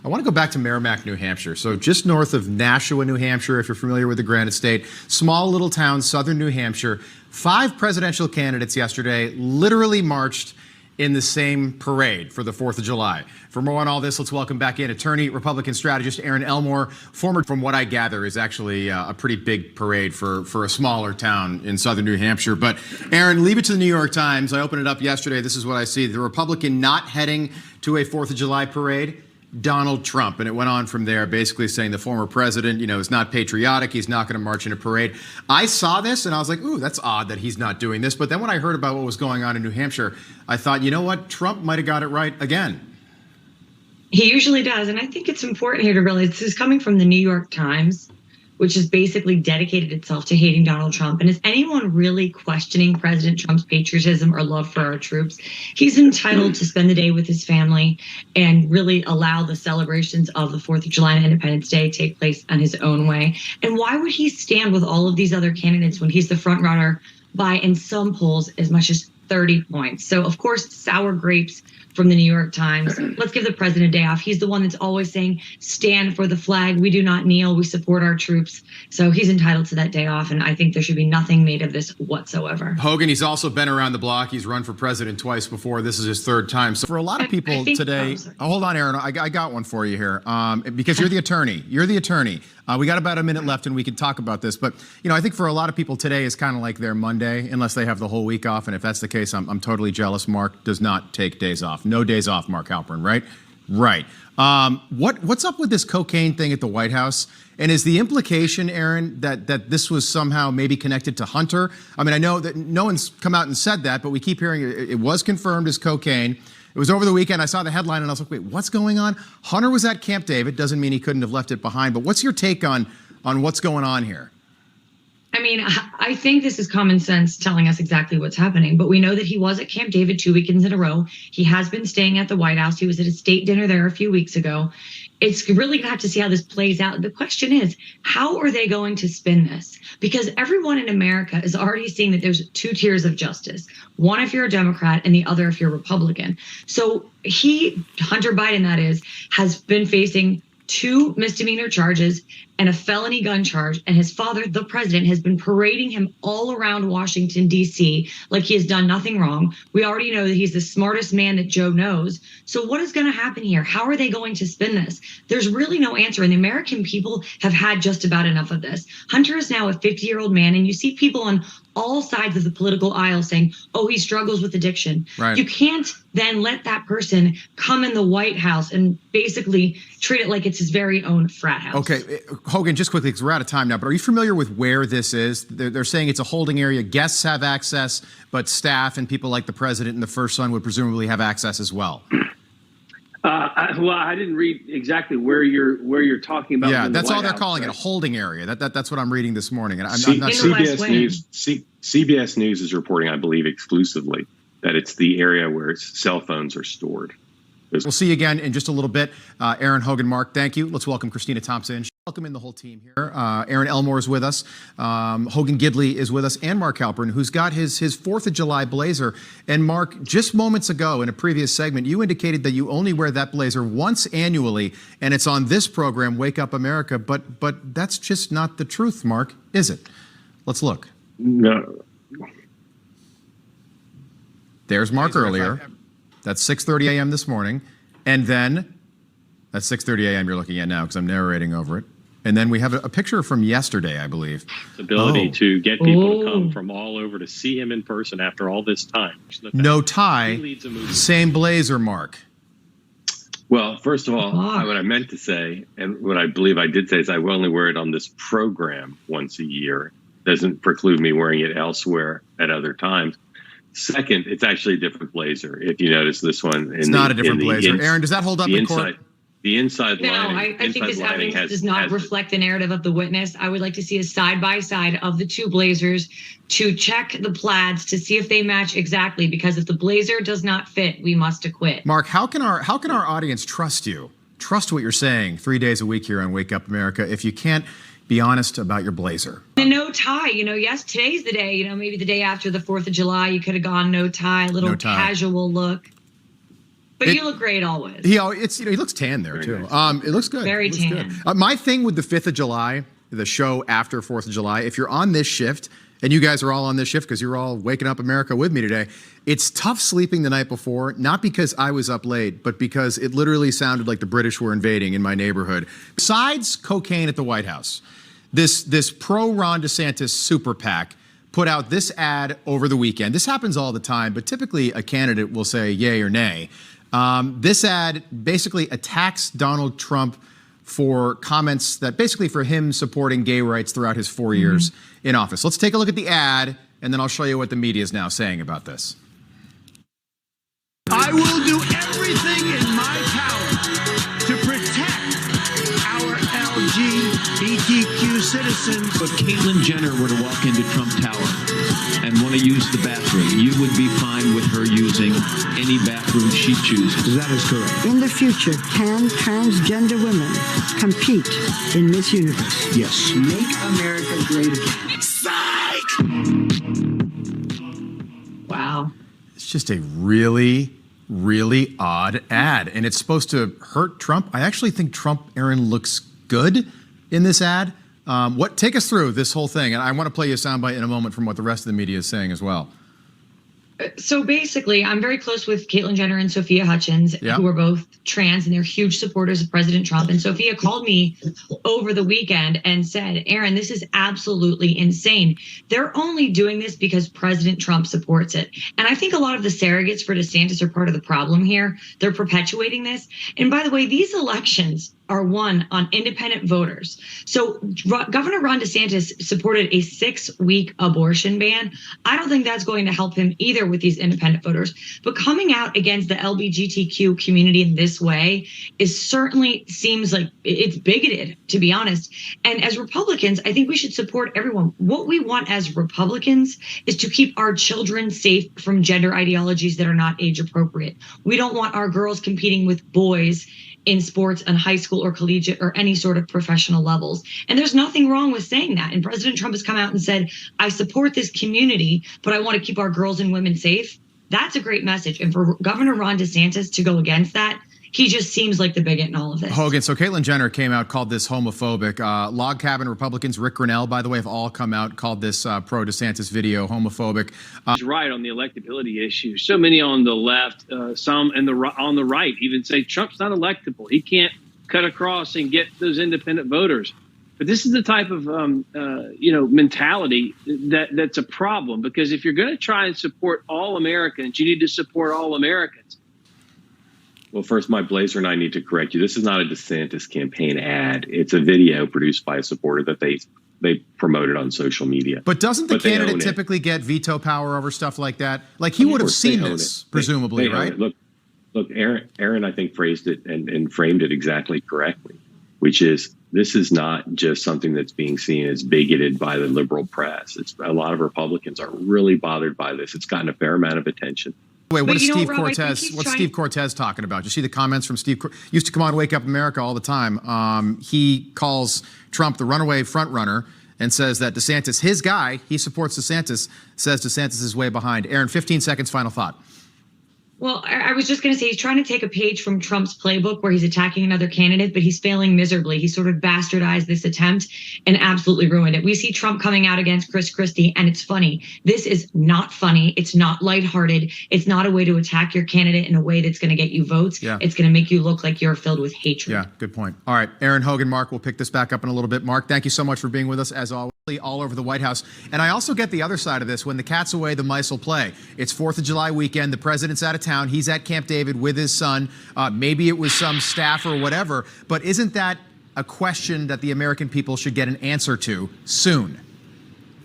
I want to go back to Merrimack, New Hampshire. So just north of Nashua, New Hampshire, if you're familiar with the Granite State, small little town, southern New Hampshire. 5 presidential candidates yesterday literally marched in the same parade for the 4th of July. For more on all this, let's welcome back in attorney, Republican strategist Erin Elmore. Former, from what I gather, is actually a pretty big parade for a smaller town in southern New Hampshire. But Erin, leave it to the New York Times. I opened it up yesterday. This is what I see. The Republican not heading to a 4th of July parade, Donald Trump. And it went on from there, basically saying the former president, is not patriotic. He's not going to march in a parade. I saw this and I was like, ooh, that's odd that he's not doing this. But then when I heard about what was going on in New Hampshire, I thought, you know what? Trump might have got it right again. He usually does. And I think it's important here to realize this is coming from the New York Times, which has basically dedicated itself to hating Donald Trump. And is anyone really questioning President Trump's patriotism or love for our troops? He's entitled to spend the day with his family and really allow the celebrations of the 4th of July and Independence Day take place on his own way. And why would he stand with all of these other candidates when he's the front runner by, in some polls, as much as 30 points? So, of course, sour grapes from the New York Times. Let's give the president a day off. He's the one that's always saying, stand for the flag. We do not kneel. We support our troops. So he's entitled to that day off. And I think there should be nothing made of this whatsoever. Hogan, he's also been around the block. He's run for president twice before. This is his 3rd time. So for a lot of people today, hold on, Erin, I got one for you here because you're the attorney. You're the attorney. We got about a minute left and we can talk about this. But, I think for a lot of people today is kind of like their Monday, unless they have the whole week off. And if that's the case, I'm totally jealous. Mark does not take days off. No days off, Mark Halperin, right? Right. What's up with this cocaine thing at the White House? And is the implication, Erin, that this was somehow maybe connected to Hunter? I mean, I know that no one's come out and said that, but we keep hearing it was confirmed as cocaine. It was over the weekend. I saw the headline and I was like, wait, what's going on? Hunter was at Camp David. Doesn't mean he couldn't have left it behind. But what's your take on what's going on here? I mean, I think this is common sense telling us exactly what's happening. But we know that he was at Camp David 2 weekends in a row. He has been staying at the White House. He was at a state dinner there a few weeks ago. It's really going to have to see how this plays out. The question is, how are they going to spin this? Because everyone in America is already seeing that there's 2 tiers of justice. One if you're a Democrat and the other if you're a Republican. So Hunter Biden, that is, has been facing 2 misdemeanor charges and a felony gun charge. And his father, the president, has been parading him all around Washington, D.C. like he has done nothing wrong. We already know that he's the smartest man that Joe knows. So what is going to happen here? How are they going to spin this? There's really no answer. And the American people have had just about enough of this. Hunter is now a 50-year-old man. And you see people on all sides of the political aisle saying, oh, he struggles with addiction. Right. You can't then let that person come in the White House and basically treat it like it's his very own frat house. Okay, Hogan, just quickly, because we're out of time now, but are you familiar with where this is? They're saying it's a holding area. Guests have access, but staff and people like the president and the first son would presumably have access as well. Well, I didn't read exactly where you're talking about. Yeah, that's all they're calling it, a holding area. That's what I'm reading this morning. And I'm not CBS News is reporting, I believe, exclusively that it's the area where cell phones are stored. We'll see you again in just a little bit. Erin, Hogan, Mark, thank you. Let's welcome Christina Thompson. Welcome in the whole team here. Erin Elmore is with us. Hogan Gidley is with us, and Mark Halperin, who's got his 4th of July blazer. And Mark, just moments ago in a previous segment, you indicated that you only wear that blazer once annually, and it's on this program, Wake Up America. But that's just not the truth, Mark, is it? Let's look. No. There's Mark earlier. That's 6:30 a.m. this morning. And then, that's 6:30 a.m. you're looking at now because I'm narrating over it. And then we have a picture from yesterday, I believe. Ability to get people to come from all over to see him in person after all this time. No tie, same blazer, Mark. Well, first of all, what I meant to say, and what I believe I did say, is I will only wear it on this program once a year. Doesn't preclude me wearing it elsewhere at other times. Second, it's actually a different blazer. If you notice this one, it's not a different blazer. Erin, does that hold up in court? The inside lining. No, I think this evidence does not reflect the narrative of the witness. I would like to see a side-by-side of the 2 blazers to check the plaids to see if they match exactly, because if the blazer does not fit, we must acquit. Mark, how can our audience trust you? Trust what you're saying 3 days a week here on Wake Up America if you can't be honest about your blazer? And no tie, yes, today's the day, maybe the day after the 4th of July, you could have gone no tie, a little casual look. But you look great always. He looks tan there too. Nice. It looks good. Very tan. Good. My thing with the 5th of July, the show after 4th of July, if you're on this shift, and you guys are all on this shift because you're all waking up America with me today, it's tough sleeping the night before, not because I was up late, but because it literally sounded like the British were invading in my neighborhood. Besides cocaine at the White House, this pro-Ron DeSantis super PAC put out this ad over the weekend. This happens all the time, but typically a candidate will say yay or nay. This ad basically attacks Donald Trump for comments that basically for him supporting gay rights throughout his 4 years in office. Let's take a look at the ad, and then I'll show you what the media is now saying about this. I will do everything in my power to protect our LGBTQ citizens. If Caitlyn Jenner were to walk into Trump Tower and want to use the bathroom, you would be fine with her using any bathroom she chooses. That is correct. In the future, can transgender women compete in Miss Universe? Yes. Make America great again. Psych! Wow. It's just a really odd ad, and it's supposed to hurt Trump. I actually think Trump, Erin, looks good in this ad. Take us through this whole thing, and I want to play you a soundbite in a moment from what the rest of the media is saying as well. So basically, I'm very close with Caitlyn Jenner and Sophia Hutchins, who are both trans, and they're huge supporters of President Trump. And Sophia called me over the weekend and said, Erin, this is absolutely insane. They're only doing this because President Trump supports it. And I think a lot of the surrogates for DeSantis are part of the problem here. They're perpetuating this. And by the way, these elections are won on independent voters. So Governor Ron DeSantis supported a 6-week abortion ban. I don't think that's going to help him either with these independent voters. But coming out against the LGBTQ community in this way certainly seems like it's bigoted, to be honest. And as Republicans, I think we should support everyone. What we want as Republicans is to keep our children safe from gender ideologies that are not age appropriate. We don't want our girls competing with boys in sports and high school or collegiate or any sort of professional levels. And there's nothing wrong with saying that. And President Trump has come out and said, I support this community, but I want to keep our girls and women safe. That's a great message. And for Governor Ron DeSantis to go against that, he just seems like the bigot in all of this. Hogan, so Caitlyn Jenner came out, called this homophobic. Log Cabin Republicans, Rick Grinnell, by the way, have all come out, called this pro-DeSantis video homophobic. He's right on the electability issue. So many on the left, some on the right even say Trump's not electable. He can't cut across and get those independent voters. But this is the type of mentality that's a problem, because if you're going to try and support all Americans, you need to support all Americans. Well, first, my Blazer and I need to correct you. This is not a DeSantis campaign ad. It's a video produced by a supporter that they promoted on social media. But doesn't the candidate typically get veto power over stuff like that? Like, he would have seen this, presumably, right? Look, Erin, I think phrased it and framed it exactly correctly, which is this is not just something that's being seen as bigoted by the liberal press. A lot of Republicans are really bothered by this. It's gotten a fair amount of attention. Wait, what is Steve Cortez? What's Steve Cortez talking about? You see the comments from Steve? Used to come on Wake Up America all the time. He calls Trump the runaway front runner and says that DeSantis, his guy, he supports DeSantis, says DeSantis is way behind. Erin, 15 seconds, final thought. Well, I was just going to say he's trying to take a page from Trump's playbook where he's attacking another candidate, but he's failing miserably. He sort of bastardized this attempt and absolutely ruined it. We see Trump coming out against Chris Christie, and it's funny. This is not funny. It's not lighthearted. It's not a way to attack your candidate in a way that's going to get you votes. Yeah. It's going to make you look like you're filled with hatred. Yeah, good point. All right, Erin, Hogan, Mark, we'll pick this back up in a little bit. Mark, thank you so much for being with us, as always, all over the White House. And I also get the other side of this. When the cat's away, the mice will play. It's 4th of July weekend. The president's out of town. He's at Camp David with his son. Maybe it was some staff or whatever. But isn't that a question that the American people should get an answer to soon?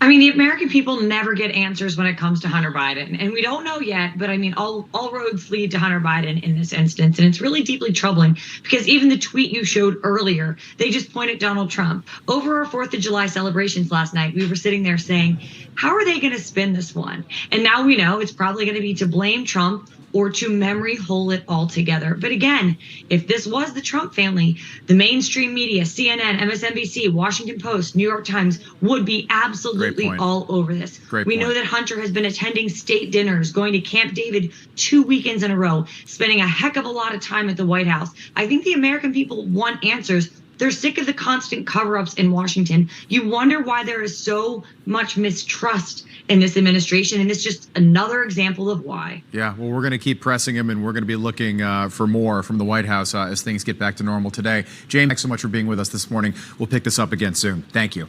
I mean, the American people never get answers when it comes to Hunter Biden. And we don't know yet, but I mean, all roads lead to Hunter Biden in this instance. And it's really deeply troubling because even the tweet you showed earlier, they just point at Donald Trump. Over our 4th of July celebrations last night, we were sitting there saying, how are they going to spin this one? And now we know it's probably going to be to blame Trump or to memory hole it altogether. But again, if this was the Trump family, the mainstream media, CNN, MSNBC, Washington Post, New York Times, would be absolutely all over this. We know that Hunter has been attending state dinners, going to Camp David 2 weekends in a row, spending a heck of a lot of time at the White House. I think the American people want answers. They're sick of the constant cover-ups in Washington. You wonder why there is so much mistrust in this administration, and it's just another example of why. Yeah, well, we're going to keep pressing him, and we're going to be looking for more from the White House as things get back to normal today. James, thanks so much for being with us this morning. We'll pick this up again soon. Thank you.